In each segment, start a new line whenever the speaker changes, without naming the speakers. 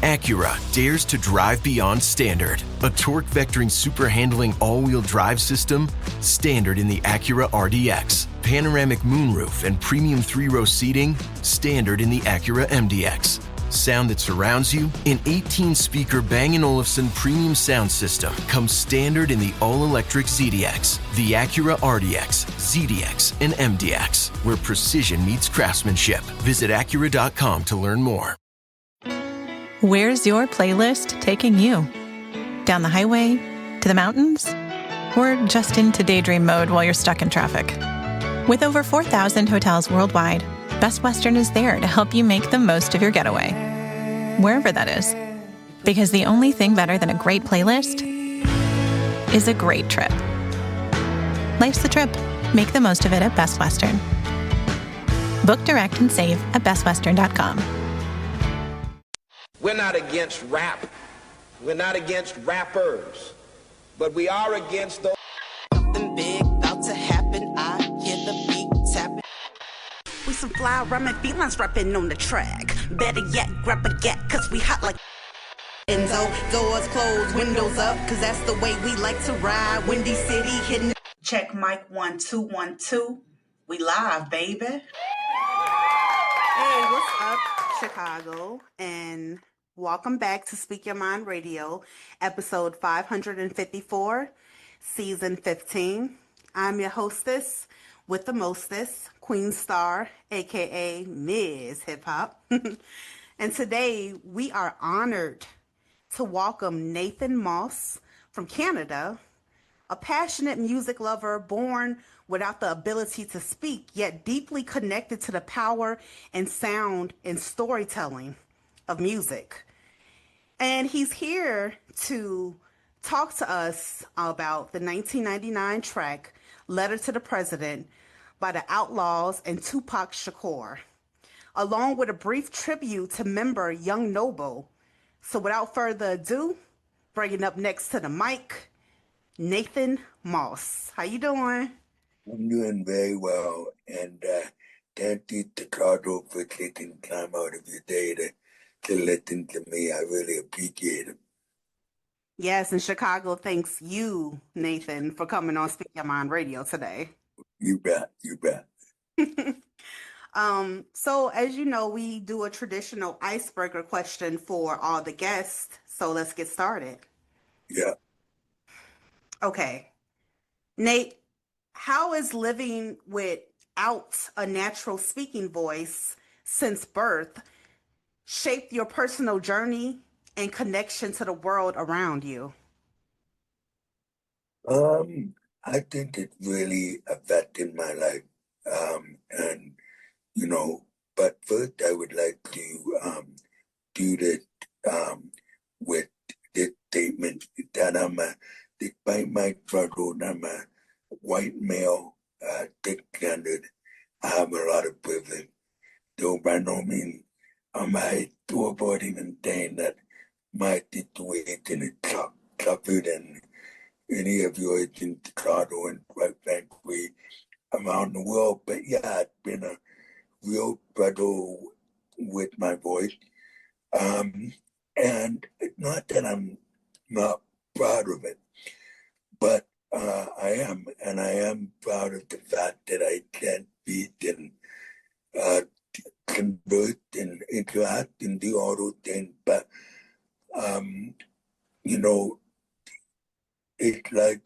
Acura dares to drive beyond standard. A torque-vectoring super-handling all-wheel drive system, standard in the Acura RDX. Panoramic moonroof and premium 3-row seating, standard in the Acura MDX. Sound that surrounds you, an 18-speaker Bang & Olufsen premium sound system comes standard in the all-electric ZDX, the Acura RDX, ZDX, and MDX, where precision meets craftsmanship. Visit Acura.com to learn more.
Where's your playlist taking you? Down the highway? To the mountains? Or just into daydream mode while you're stuck in traffic? With over 4,000 hotels worldwide, Best Western is there to help you make the most of your getaway, wherever that is. Because the only thing better than a great playlist is a great trip. Life's the trip. Make the most of it at Best Western. Book direct and save at bestwestern.com.
We're not against rap. We're not against rappers. But we are against those.
Something big about to happen. I hear the beat tapping. We some fly rhyming felines rapping on the track. Better yet, grab a gat, cause we hot like Enzo. Doors closed, windows up, cause that's the way we like to ride. Windy City hitting. Check mic 1 2 1 2. We live, baby. Hey, what's up, Chicago? And welcome back to Speak Your Mind Radio, episode 554, season 15. I'm your hostess with the mostest, Queen Star, aka MzHipHop. And today we are honored to welcome Nathan Moss from Canada, a passionate music lover born without the ability to speak, yet deeply connected to the power and sound and storytelling of music. And he's here to talk to us about the 1999 track, Letter to the President, by the Outlawz and Tupac Shakur, along with a brief tribute to member Young Noble. So without further ado, bringing up next to the mic, Nathan Moss. How you doing?
I'm doing very well, and thank you, Ricardo, for taking time out of your day to listen to me. I really appreciate it.
Yes, and Chicago thanks you, Nathan, for coming on Speak Your Mind Radio today.
You bet, you bet.
So as you know, we do a traditional icebreaker question for all the guests. So let's get started.
Yeah.
Okay. Nate, how is living without a natural speaking voice since birth shaped your personal journey and connection to the world around you?
I think it really affected my life. And, but first I would like to do this with this statement that despite my struggle, I'm a white male, thick-standard. I have a lot of privilege. Though by no means am I to avoiding and saying that my situation is tougher than any of yours in Chicago and quite frankly around the world. But yeah, it's been a real struggle with my voice. And it's not that I'm not proud of it, but I am, and I am proud of the fact that I can speak and converse and interact and do all those things. But, it's like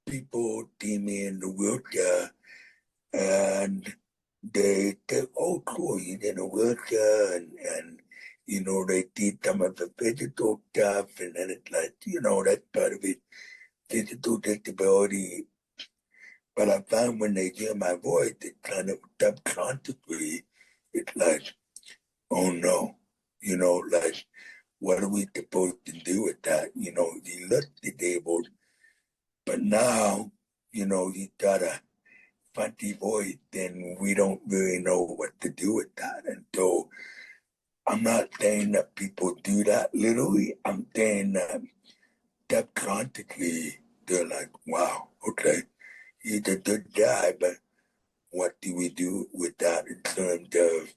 people see me in the wheelchair and they say, oh, cool, you're in a wheelchair, and they see some of the physical stuff, and then it's like, that's part of it, physical disability. But I find when they hear my voice, it kind of subconsciously, it's like, oh no, like, what are we supposed to do with that? You look disabled, but now, you got a funky voice, and we don't really know what to do with that. And so I'm not saying that people do that literally. I'm saying that subconsciously, they're like, wow, okay, you did a good job, but what do we do with that in terms of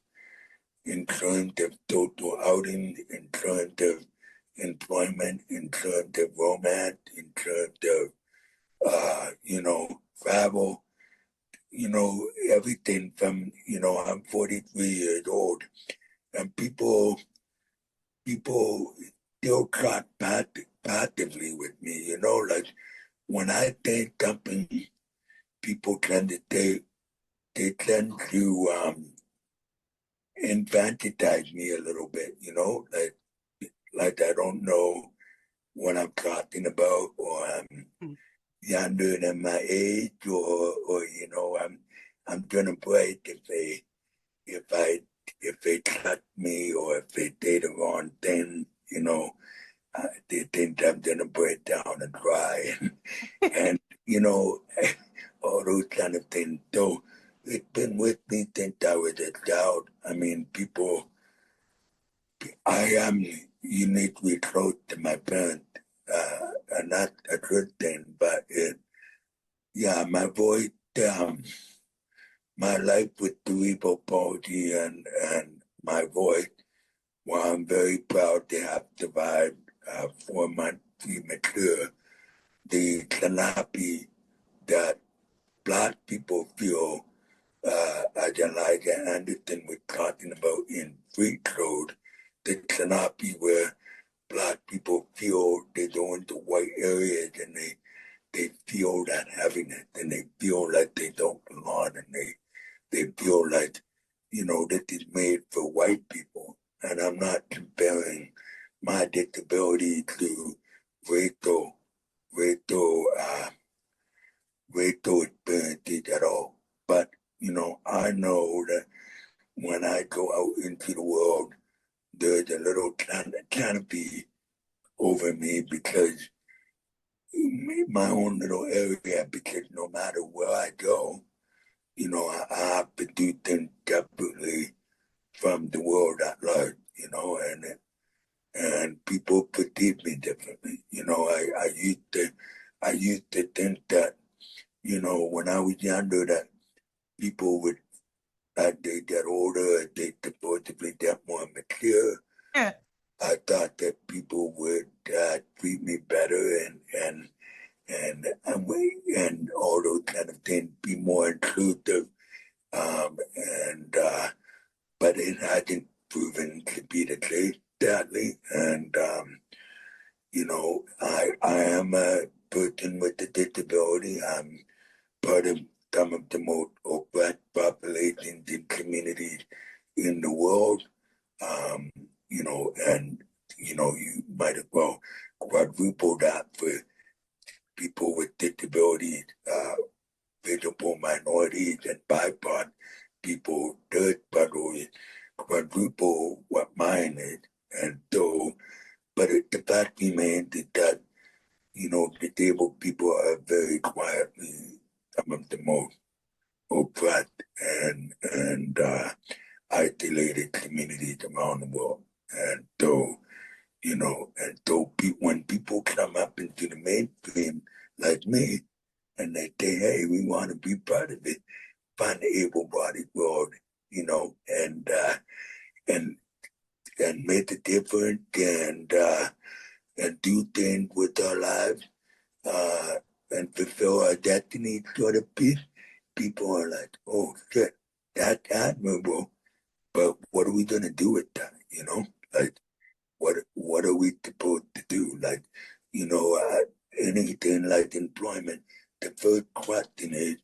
social outing, in terms of employment, in terms of romance, in terms of, travel, everything from, I'm 43 years old, and people still contact positively with me, like when I say something, people tend to they tend to infantilize me a little bit, like I don't know what I'm talking about, or I'm younger than my age, or I'm gonna break if they touch me, or if they say the wrong thing, they think I'm gonna break down and cry, and all those kind of things. So it's been with me since I was a child. I mean, I am uniquely close to my parents, and that's a good thing. But my voice, my life with cerebral palsy and my voice, well, I'm very proud to have survived 4 months premature. The canopy that Black people feel, as Elijah Anderson was talking about in Free Code, the canopy where Black people feel they go into white areas and they feel that heaviness, and they feel like they don't belong, and they feel like, this is made for white people. And I'm not comparing my disability to racial, racial experiences at all. But, I know that when I go out into the world, there's a little canopy over me because my own little area, because no matter where I go, I have to do things separately from the world at large, and people perceive me differently. I used to think that, when I was younger, that people would, as they get older, they supposedly get more mature.
Yeah.
I thought that people would treat me better and all those kind of things, be more inclusive. But it hasn't proven to be the case, sadly. And I am a person with a disability. I'm part of some of the most oppressed populations and communities in the world. And you might as well quadruple that for people with disabilities, visible minorities, and BIPOC people. Third struggle is quadruple what mine is. And so, but the fact remains is that, disabled people are very quietly some of the most oppressed and isolated communities around the world. And so, when people come up into the mainstream like me, and they say, hey, we want to be part of it, find the able-bodied world, and make a difference and do things with our lives and fulfill our destiny, sort of peace. People are like, oh shit, that's admirable, but what are we gonna do with that? Like what are we supposed to do? Like, anything like employment, the first question is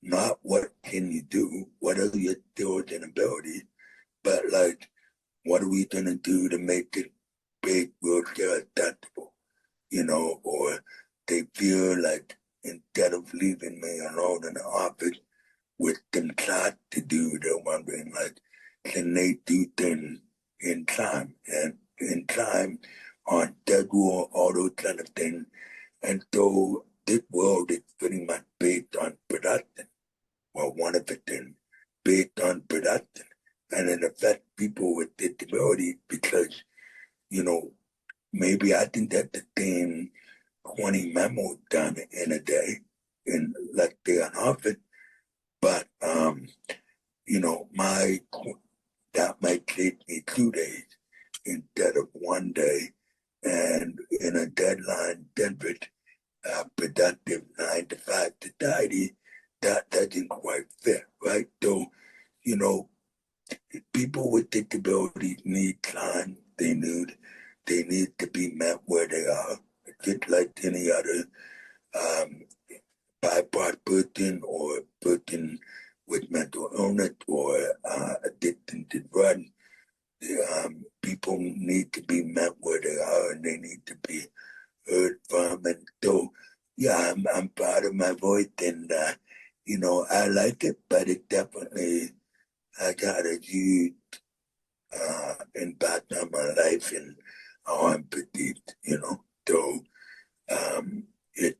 not what can you do, what are your skills and abilities, but like, what are we gonna do to make it big wheelchair accessible? Or they feel like instead of leaving me alone in the office with them tasks to do, they're wondering like, can they do things in time and in time on schedule, all those kind of things. And so this world is pretty much based on production. Well, one of the things based on production. And it affects people with disabilities because, maybe I think that the same 20 memos done in a day, in let's say an office, but that might take me 2 days. instead of one day, and in a deadline deliberate, productive 9 to 5 society, that doesn't quite fit, right? So, you know, people with disabilities need time. They need to be met where they are, just like any other um, BIPOC person or person with mental illness or addiction to drugs. People need to be met where they are, and they need to be heard from. And so, yeah, I'm proud of my voice, and you know, I like it, but it definitely I got a huge impact on my life and how I'm perceived. You know, so um, it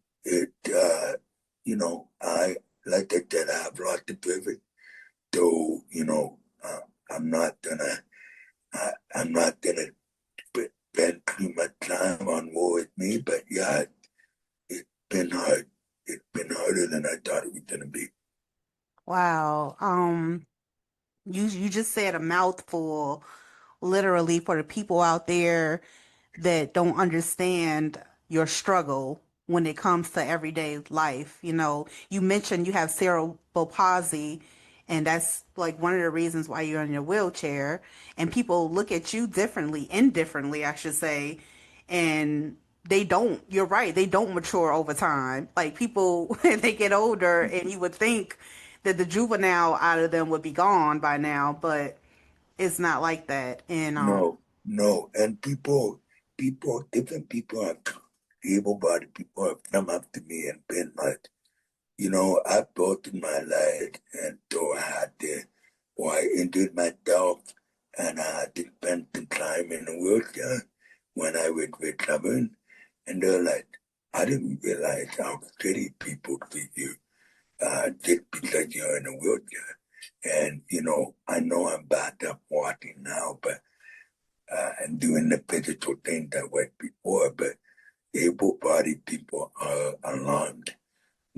you know, I like I said, I have lots of privilege. So you know, I'm not gonna I'm not gonna spend too much time on war with me, but yeah, it's been hard. It's been harder than I thought it was gonna be.
Wow. You just said a mouthful, literally, for the people out there that don't understand your struggle when it comes to everyday life. You know, you mentioned you have cerebral palsy, and that's like one of the reasons why you're in your wheelchair. And people look at you differently, indifferently, I should say, and they don't. You're right. They don't mature over time. Like people, they get older, and you would think that the juvenile out of them would be gone by now, but it's not like that. And
No, no, and different people have able-bodied people have come up to me and been like, you know, I've broken my leg, and so I had to, or I injured myself, and I had to spend some time in a wheelchair when I was recovering. And they're like, I didn't realize how shitty people treat you just because you're in a wheelchair. And, you know I'm back up walking now, but and doing the physical things I was before, but able-bodied people are alarmed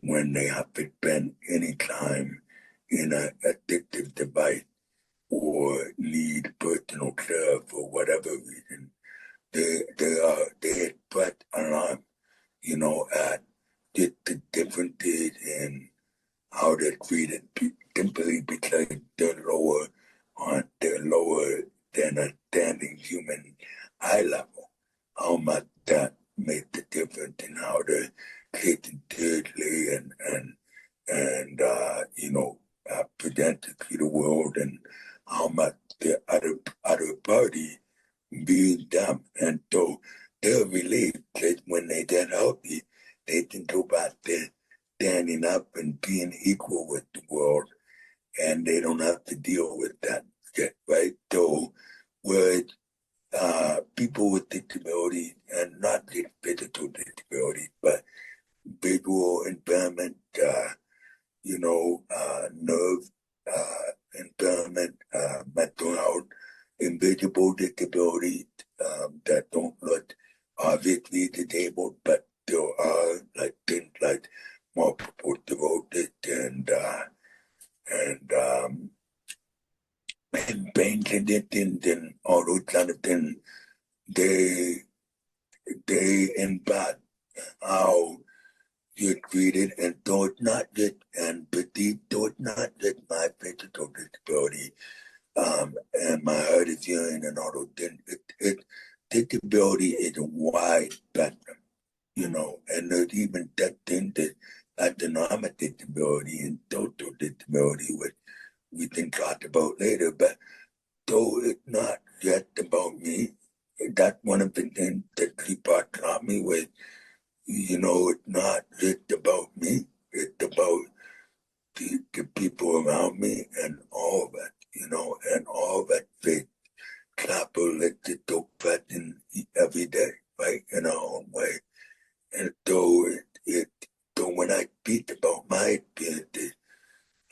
when they have to spend any time in an addictive device or need personal care for whatever reason. They express alarm, you know, at just the differences in how they're treated simply because they're lower than a standing human eye level. How much that makes the difference in how they're taken seriously and you know, presented to the world, and how much the other party views them. And so they're relieved that when they get healthy, they can go back to standing up and being equal with the world, and they don't have to deal with that shit, right? So, whereas people with disabilities, and not just physical disabilities, but visual impairment, you know, nerve impairment, mental health, invisible disabilities that don't look obviously disabled, but there are like things like multiple sclerosis and and pain conditions and all those kind of things. They they impact how you're treated, and so it's not just and perceived, so it's not just my physical disability and my hard of hearing and all those things. Disability is a wide spectrum, you know, and there's even that thing that economic disability and social disability, which we can talk about later. But though it's not just about me, that's one of the things that people taught me with, you know, it's not just about me, it's about the people around me and all of it, you know, and all of it faith, capital present every day, right, in our own way. And so so when I speak about my experiences,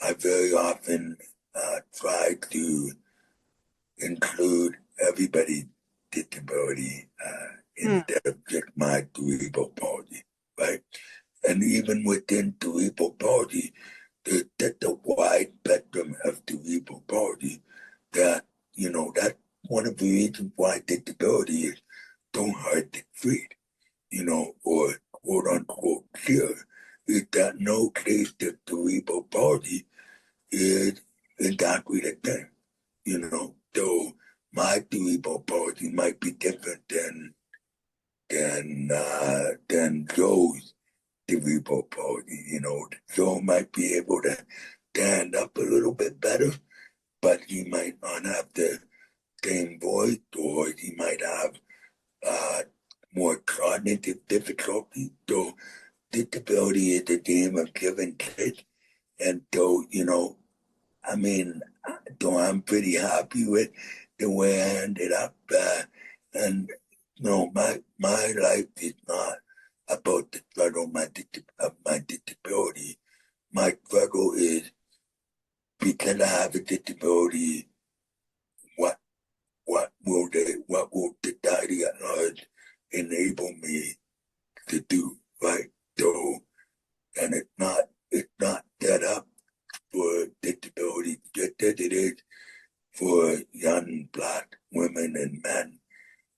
I very often try to include everybody's disability instead of just my cerebral palsy, right? And even within cerebral palsy, there's such a wide spectrum of cerebral palsy that, you know, that's one of the reasons why don't hurt the street, or quote unquote kill. Is that no case the cerebral palsy is exactly the thing, though my cerebral palsy might be different than Joe's cerebral palsy. Joe might be able to stand up a little bit better, but he might not have the same voice, or he might have more cognitive difficulty. So disability is a game of give and take. And so, though I'm pretty happy with the way I ended up, and my life is not about the struggle of my disability. My struggle is, because I have a disability, what will society at large enable me to do, right? So, and it's not set up for disability just as it is for young Black women and men,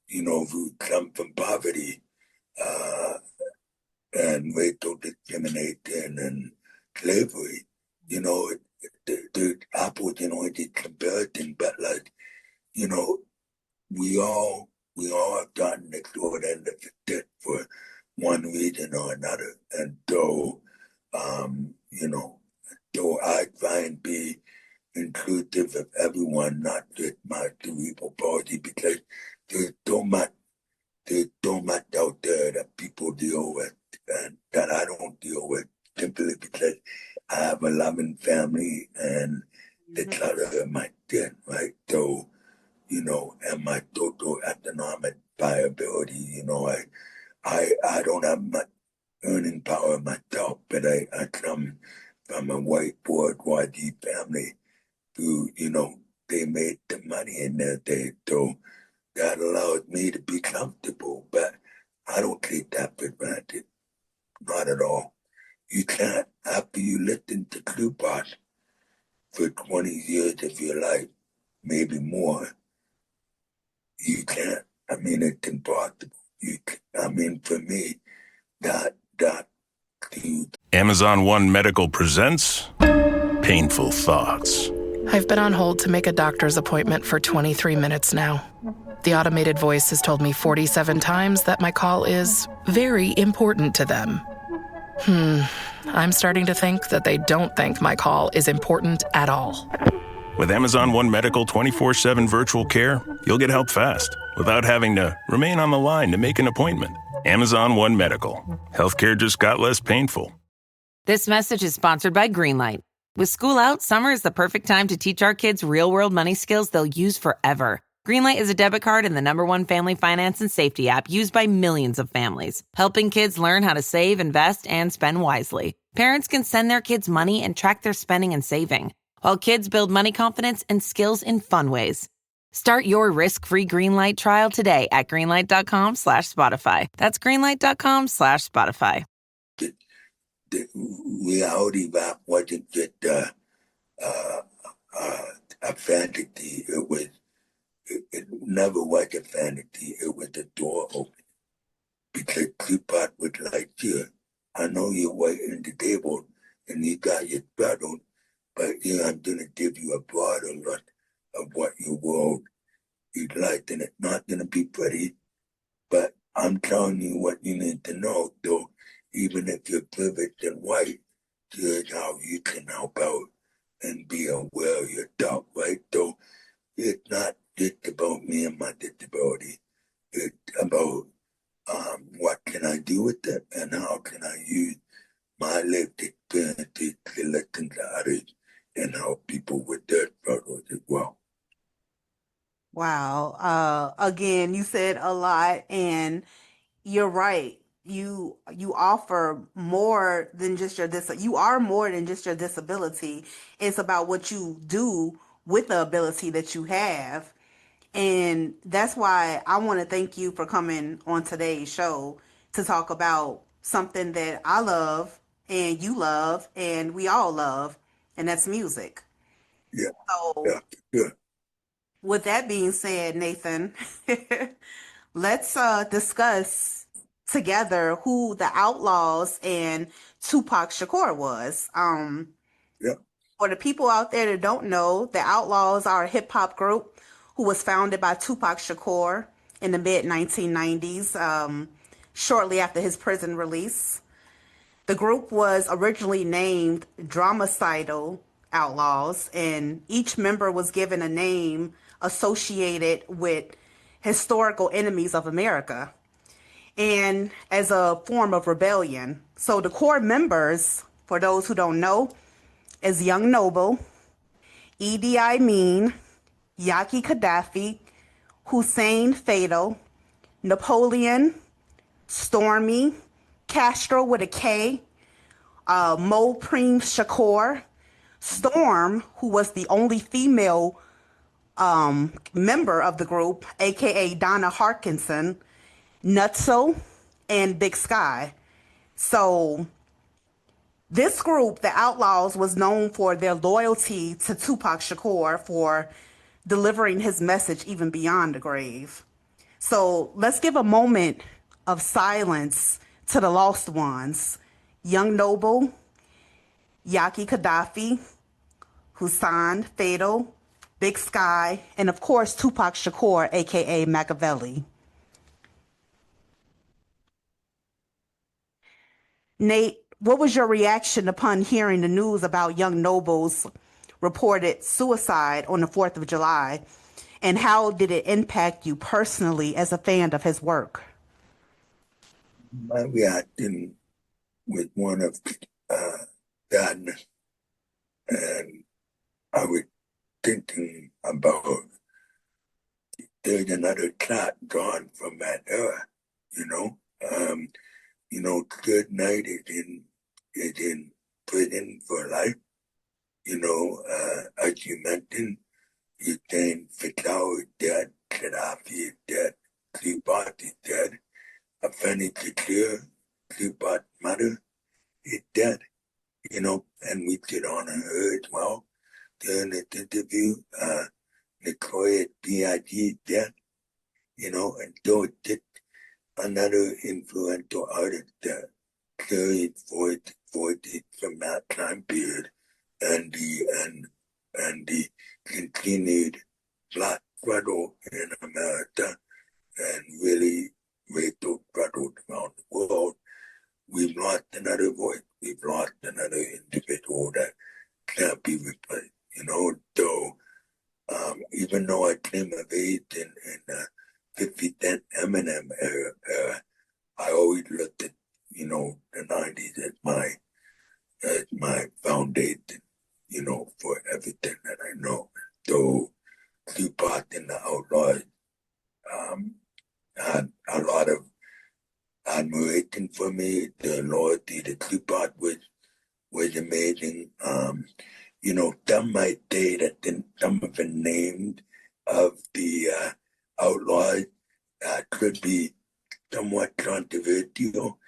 who come from poverty, and racial discrimination and slavery. The apples and oranges comparison, but we all have gotten the short end of the stick for one reason or another. And so, so I try and be inclusive of everyone, not just my cerebral palsy, because there's so much out there that people deal with and that I don't deal with, simply because I have a loving family and the color of my skin, right? So, and my total economic viability, I don't have much earning power myself, but I come from a white bourgeoisie family who, they made the money in their day. So that allows me to be comfortable, but I don't take that for granted. Not at all. You can't, after you listen to Tupac for 20 years of your life, maybe more, you can't. It's impossible. For me, that dude.
Amazon One Medical presents Painful Thoughts.
I've been on hold to make a doctor's appointment for 23 minutes now. The automated voice has told me 47 times that my call is very important to them. I'm starting to think that they don't think my call is important at all.
With Amazon One Medical 24/7 virtual care, you'll get help fast without having to remain on the line to make an appointment. Amazon One Medical. Healthcare just got less painful.
This message is sponsored by Greenlight. With school out, summer is the perfect time to teach our kids real-world money skills they'll use forever. Greenlight is a debit card and the #1 family finance and safety app used by millions of families, helping kids learn how to save, invest, and spend wisely. Parents can send their kids money and track their spending and saving, while kids build money confidence and skills in fun ways. Start your risk-free Greenlight trial today at greenlight.com/Spotify. That's greenlight.com/Spotify.
The reality rap wasn't just a fantasy. It never was a fantasy. It was a door open. Because Tupac was like, here, I know you're waiting the table and you got your struggle, but here I'm going to give you a broader look of what your world is like. And it's not going to be pretty, but I'm telling you what you need to know. So even if you're privileged and white, here's how you can help out and be aware of yourself, right? So it's not just about me and my disability. It's about what can I do with it and how can I use my lived experiences to listen to others and help people with their struggles as well.
Wow. Again, you said a lot, and you're right. You offer more than just your you are more than just your disability. It's about what you do with the ability that you have. And that's why I want to thank you for coming on today's show to talk about something that I love and you love and we all love, and that's music.
Yeah.
So
Yeah.
with that being said, Nathan, let's discuss together who the Outlawz and Tupac Shakur was.
Yeah.
For the people out there that don't know, the Outlawz are a hip hop group who was founded by Tupac Shakur in the mid 1990s, shortly after his prison release. The group was originally named Dramacidal Outlawz, and each member was given a name associated with historical enemies of America and as a form of rebellion. So the core members, for those who don't know, is Young Noble, Idi Amin, Yaki Gaddafi, Hussein Fatal, Napoleon, Stormy, Castro with a K, Mo Preem Shakur, Storm, who was the only female member of the group, aka Donna Harkinson, Nutso, and Big Sky. So this group, the Outlawz, was known for their loyalty to Tupac Shakur for delivering his message even beyond the grave. So let's give a moment of silence to the lost ones. Young Noble, Yaki Gaddafi, Hussein Fatal, Big Sky, and of course Tupac Shakur, aka Machiavelli. Nate, what was your reaction upon hearing the news about Young Noble's reported suicide on the 4th of July? And how did it impact you personally as a fan of his work?
My reaction was one of sadness, and I was thinking about there's another cat gone from that era, you know. Good Night is in prison for life. As you mentioned, Hussein Fatal is dead, Gaddafi is dead, Tupac is dead, Afeni Couture, Tupac's mother, is dead, and we did honor her as well during this interview. Nicoya B.I.G. is dead, and so it's just another influential artist that carried voices from that time period and the continued black struggle in America and really racial struggles around the world. We've lost another voice. We've lost another individual that can't be replaced. So even though I came of age in the 50 Cent Eminem era, I always looked at the 90s as my foundation, for everything that I know. So Tupac and the Outlawz had a lot of admiration for me. The loyalty to Tupac was amazing. Some might say that some of the names of the Outlawz could be somewhat controversial.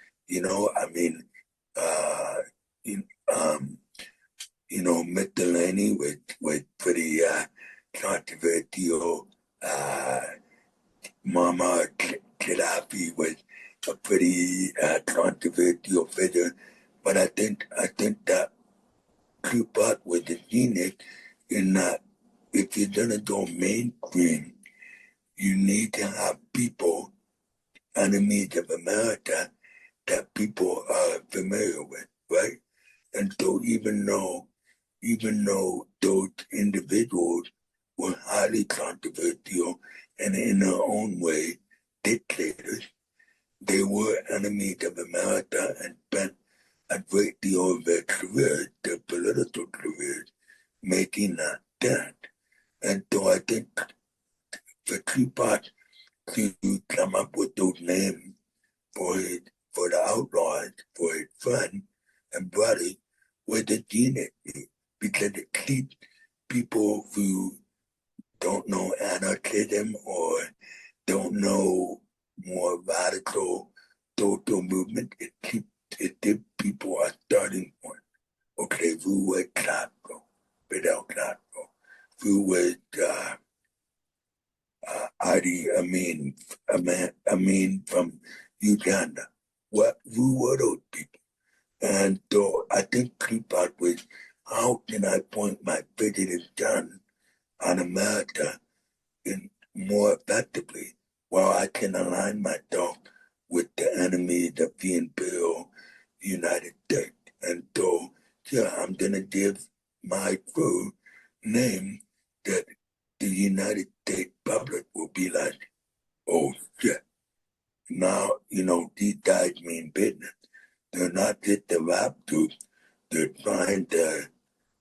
Mr. Laney was pretty controversial. Mama Gaddafi was a pretty controversial figure, but I think that Tupac was a genius in that if you're gonna go mainstream, you need to have people, enemies of America, that people are familiar with, right? And so even though those individuals were highly controversial and in their own way dictators, they were enemies of America and spent a great deal of their careers, their political careers, making that stand. And so I think for Tupac to come up with those names for the Outlawz, for his son and brother, was a genius, because it keeps people who don't know anarchism or don't know more radical social movement. It gives people a starting point. Okay, who was Castro, Fidel Castro? Who was Amin from Uganda. Who were those people? And so I think key part was, how can I point my prejudice gun on America in more effectively, while I can align myself with the enemies of the Imperial United States. And so, yeah, I'm going to give my crew name that the United States public will be like, oh shit. Now, these guys mean business. They're not just the rap group. They're trying to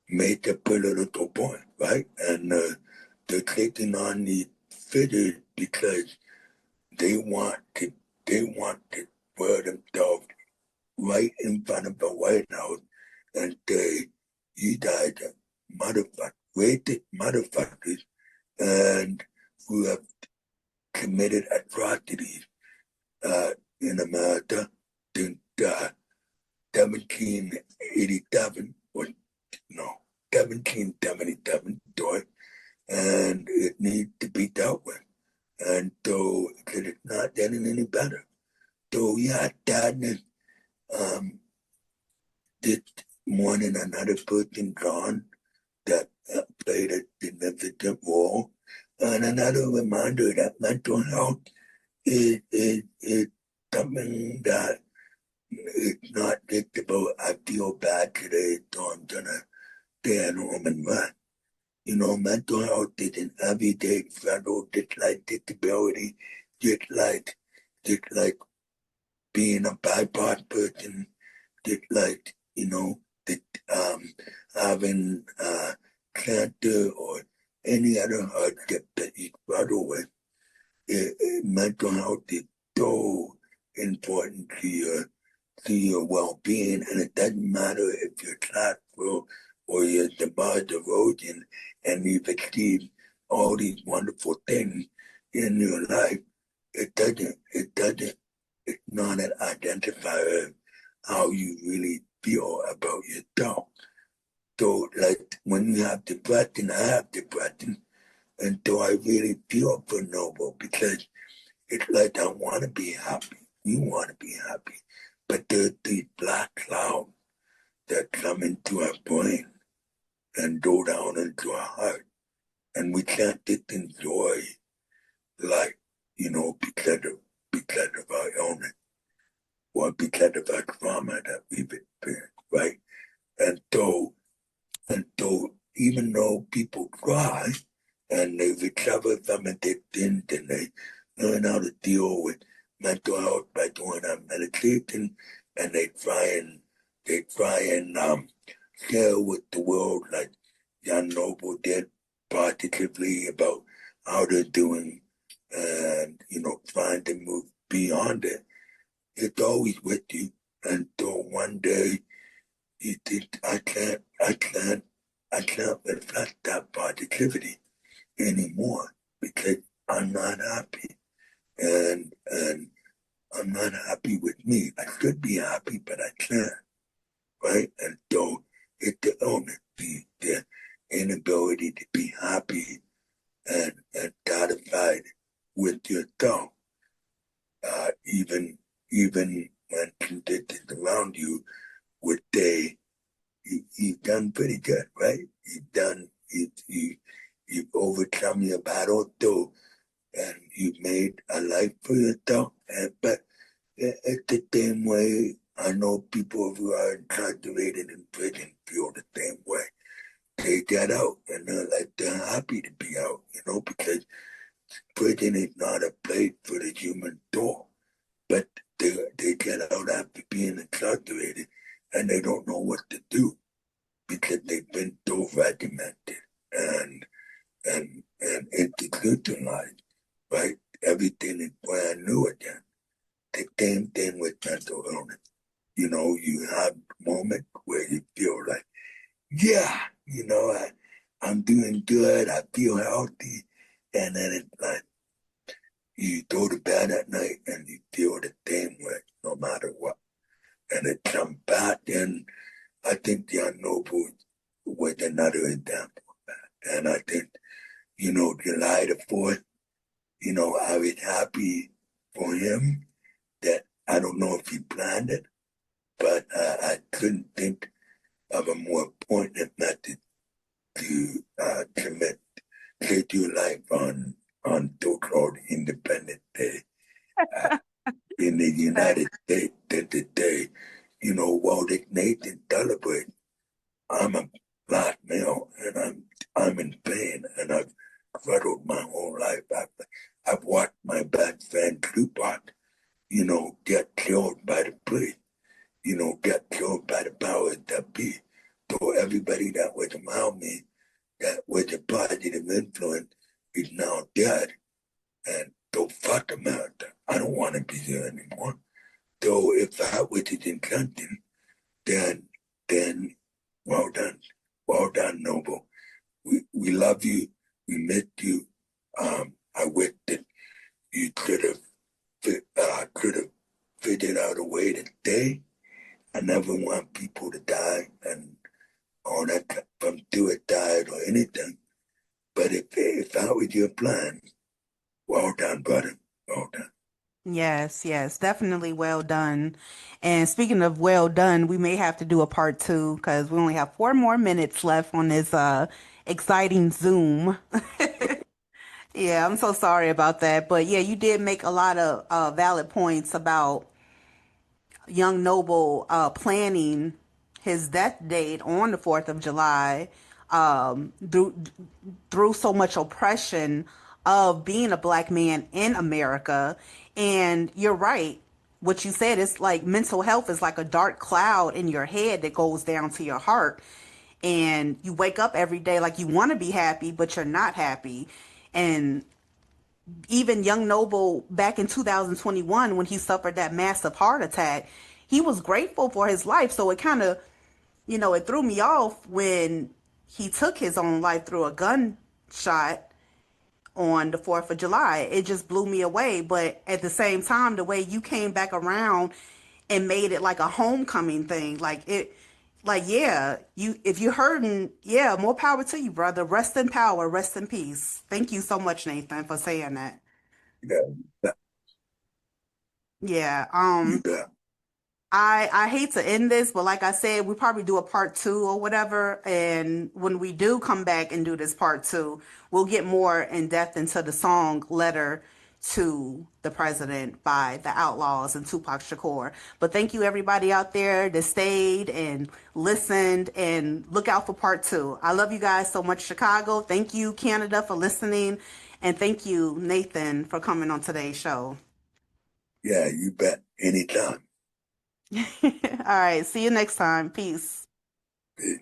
make a political point, right? And they're taking on these figures because they want to put themselves right in front of the White House and say, you guys are motherfuckers, racist motherfuckers, and who have committed atrocities in America since 1787, or no, 1777, sorry, and it needs to be dealt with. And so, because it's not getting any better. So, yeah, sadness. This morning, another person gone that played a significant role. And another reminder that mental health is something that it's not just about, I feel bad today, so I'm going to stay at home and rest. Mental health is an everyday struggle, just like disability, just like being a BIPOC person, just like, having cancer or any other hardship that you struggle with. Mental health is so important to your well-being, and it doesn't matter if you're classical or you're the Mars erosion and you've achieved all these wonderful things in your life. It's not an identifier of how you really feel about yourself. So, like, when you have depression, I have depression, and so I really feel vulnerable because it's like I want to be happy. You want to be happy. But there's these black clouds that come into our brain and go down into our heart. And we can't just enjoy life, because of our illness or because of our trauma that we've experienced, right? And so even though people try and they recover from addiction and they learn how to deal with mental health by doing our meditation, and they try and share with the world, like Young Noble did, positively about how they're doing, and trying to move beyond it. It's always with you, and so one day you think, I can't reflect that positivity anymore because I'm not happy, and I'm not happy with me. I should be happy, but I can't, right? And so it's the illness, the inability to be happy and satisfied with yourself, even when conditions around you would say, you've done pretty good, right? You've overcome your battle too, and you've made a life for yourself. But it's the same way I know people who are incarcerated in prison feel the same way. They get out and they're happy to be out, because prison is not a place for the human soul. But they get out after being incarcerated and they don't know what to do because they've been so regimented and institutionalized, right? Everything is brand new again. The same thing with mental illness. You have moments where you feel like, yeah, I'm doing good, I feel healthy, and then it's like, you go to bed at night and you feel the same way, no matter what. And it comes back, and I think the Unknowables was another example of that. And I think, July the 4th him that I don't know if he planned it, but I couldn't think of a more poignant method to take your life on so-called Independence Day in the United States today. You know, while Nathan celebrate, I'm a black male and I'm in pain and I've struggled my whole life. I've watched my best friend Tupac, you know, get killed by the police, you know, get killed by the powers that be. So everybody that was around me that was a positive influence is now dead. And so fuck America. I don't want to be here anymore. So if that was his intention, then well done. Well done, Noble. We love you. We miss you. I wish that you could have figured out a way to stay. I never want people to die and all that from suicide or anything. But if that was your plan, well done, brother. Well done.
Yes, yes, definitely well done. And speaking of well done, we may have to do a part two because we only have 4 more minutes left on this exciting Zoom. Yeah, I'm so sorry about that. But yeah, you did make a lot of valid points about young Noble planning his death date on the 4th of July through so much oppression of being a black man in America. And you're right. What you said is like mental health is like a dark cloud in your head that goes down to your heart. And you wake up every day like you want to be happy, but you're not happy. And even young Noble back in 2021, when he suffered that massive heart attack, he was grateful for his life. So it kind of, it threw me off when he took his own life through a gunshot on the 4th of July. It just blew me away. But at the same time, the way you came back around and made it like a homecoming thing, yeah, if you're hurting, yeah, more power to you, brother. Rest in power, rest in peace. Thank you so much, Nathan, for saying that.
Yeah.
Yeah.
You bet.
I hate to end this, but like I said, we probably do a part two or whatever. And when we do come back and do this part two, we'll get more in depth into the song Letter to the President by the Outlawz and Tupac Shakur. But thank you everybody out there that stayed and listened, and look out for part two. I love you guys so much, Chicago. Thank you, Canada, for listening. And thank you, Nathan, for coming on today's show.
Yeah, you bet. Anytime.
All right. See you next time. Peace.
Peace.